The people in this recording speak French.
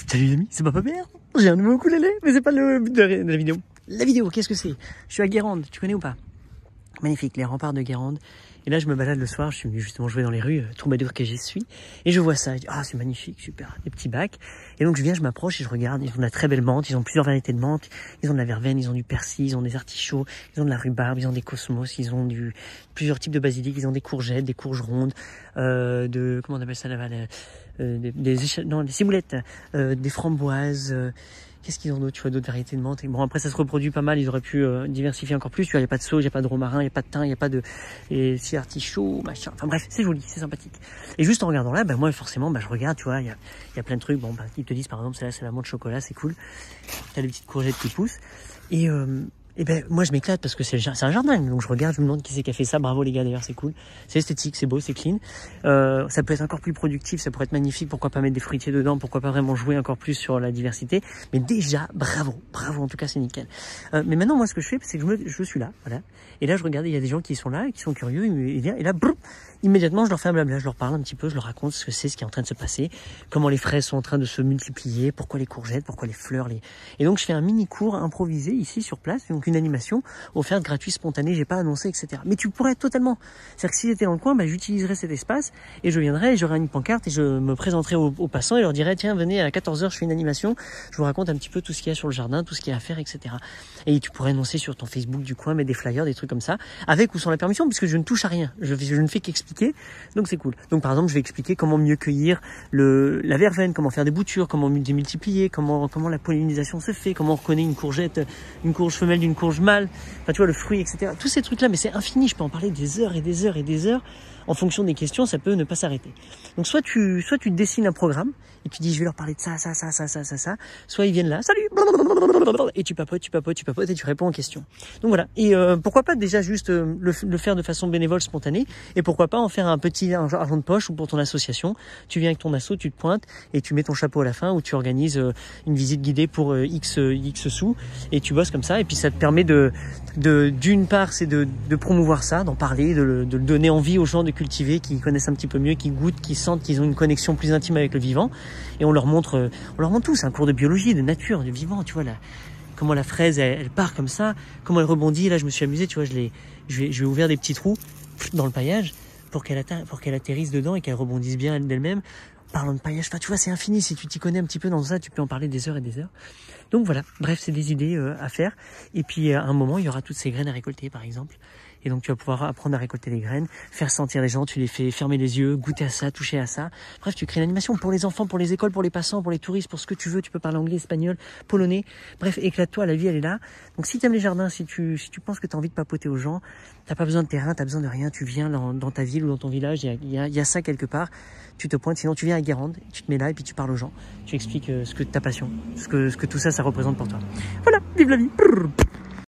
Salut les amis, c'est Papa Bear. J'ai un nouveau ukulélé, mais c'est pas le but de la vidéo. La vidéo, qu'est-ce que c'est? Je suis à Guérande, tu connais ou pas? Magnifique, les remparts de Guérande. Et là, je me balade le soir, je suis venu justement jouer dans les rues, troubadour que j'y suis. Et je vois ça, je dis, ah, c'est magnifique, super, des petits bacs. Et donc, je viens, je m'approche et je regarde. Ils ont de la très belle menthe, ils ont plusieurs variétés de menthe. Ils ont de la verveine, ils ont du persil, ils ont des artichauts, ils ont de la rhubarbe, ils ont des cosmos, ils ont plusieurs types de basilic, ils ont des courgettes, des courges rondes, comment on appelle ça là-bas, des ciboulettes, des framboises, qu'est-ce qu'ils ont d'autre? Tu vois, d'autres variétés de menthe. Et bon, après, ça se reproduit pas mal. Ils auraient pu diversifier encore plus. Tu vois, il n'y a pas de sauge, il n'y a pas de romarin, il n'y a pas de thym, il n'y a pas de artichaut, machin. Enfin bref, c'est joli, c'est sympathique. Et juste en regardant là, ben moi, forcément, je regarde, tu vois, il y a plein de trucs. Bon, ils te disent, par exemple, c'est la menthe chocolat, c'est cool. T'as des petites courgettes qui poussent. Et ben moi je m'éclate parce que c'est un jardin, donc je regarde, je me demande qui c'est qui a fait ça. Bravo les gars, d'ailleurs, c'est cool, c'est esthétique, c'est beau, c'est clean. Ça peut être encore plus productif, ça pourrait être magnifique. Pourquoi pas mettre des fruitiers dedans? Pourquoi pas vraiment jouer encore plus sur la diversité? Mais déjà bravo, en tout cas c'est nickel. Mais maintenant moi ce que je fais, c'est que je suis là, voilà. Et là je regarde, il y a des gens qui sont là, qui sont curieux, et là brrr, immédiatement je leur fais un blabla, je leur parle un petit peu, je leur raconte ce que c'est, ce qui est en train de se passer, comment les fraises sont en train de se multiplier, pourquoi les courgettes, pourquoi les fleurs, Et donc je fais un mini cours improvisé ici sur place, donc une animation offerte gratuite, spontanée, j'ai pas annoncé, etc. Mais tu pourrais totalement, c'est-à-dire que si j'étais dans le coin, j'utiliserais cet espace et je viendrais, et j'aurais une pancarte et je me présenterais aux passants et leur dirais, tiens, venez à 14h, je fais une animation, je vous raconte un petit peu tout ce qu'il y a sur le jardin, tout ce qu'il y a à faire, etc. Et tu pourrais annoncer sur ton Facebook du coin, mettre des flyers, des trucs comme ça, avec ou sans la permission, puisque je ne touche à rien, je ne fais qu'expliquer, donc c'est cool. Donc par exemple, je vais expliquer comment mieux cueillir la verveine, comment faire des boutures, comment démultiplier, comment la pollinisation se fait, comment on reconnaît une courgette, une courge femelle d'une courge mâle, enfin tu vois, le fruit, etc. Tous ces trucs-là, mais c'est infini, je peux en parler des heures et des heures et des heures. En fonction des questions, ça peut ne pas s'arrêter. Donc soit tu dessines un programme et tu dis je vais leur parler de ça, soit ils viennent là, salut, et tu papotes et tu réponds aux questions. Donc voilà. Et pourquoi pas déjà juste le faire de façon bénévole, spontanée, et pourquoi pas en faire un petit argent de poche ou pour ton association. Tu viens avec ton asso, tu te pointes et tu mets ton chapeau à la fin, ou tu organises une visite guidée pour X sous et tu bosses comme ça. Et puis ça te permet d'une part, c'est de promouvoir ça, d'en parler, de le donner envie aux gens de cultiver, qui connaissent un petit peu mieux, qui goûtent, qui sentent qu'ils ont une connexion plus intime avec le vivant. Et on leur montre tout. C'est un cours de biologie, de nature, de vivant, tu vois, comment la fraise, elle part comme ça, comment elle rebondit. Et là, je me suis amusé, tu vois, je vais ouvrir des petits trous dans le paillage pour qu'elle atterrisse dedans et qu'elle rebondisse bien d'elle-même. Parlant de paillage, enfin, tu vois, c'est infini. Si tu t'y connais un petit peu dans ça, tu peux en parler des heures et des heures. Donc voilà, bref, c'est des idées à faire. Et puis à un moment, il y aura toutes ces graines à récolter, par exemple. Et donc tu vas pouvoir apprendre à récolter les graines, faire sentir les gens, tu les fais fermer les yeux, goûter à ça, toucher à ça. Bref, tu crées une animation pour les enfants, pour les écoles, pour les passants, pour les touristes, pour ce que tu veux. Tu peux parler anglais, espagnol, polonais. Bref, éclate-toi, la vie elle est là. Donc si tu aimes les jardins, si tu penses que tu as envie de papoter aux gens, t'as pas besoin de terrain, t'as besoin de rien, tu viens dans ta ville ou dans ton village, il y a ça quelque part. Tu te pointes, sinon tu viens à Guérande, tu te mets là et puis tu parles aux gens. Tu expliques ce que ta passion, ce que tout ça représente pour toi. Voilà, vive la vie.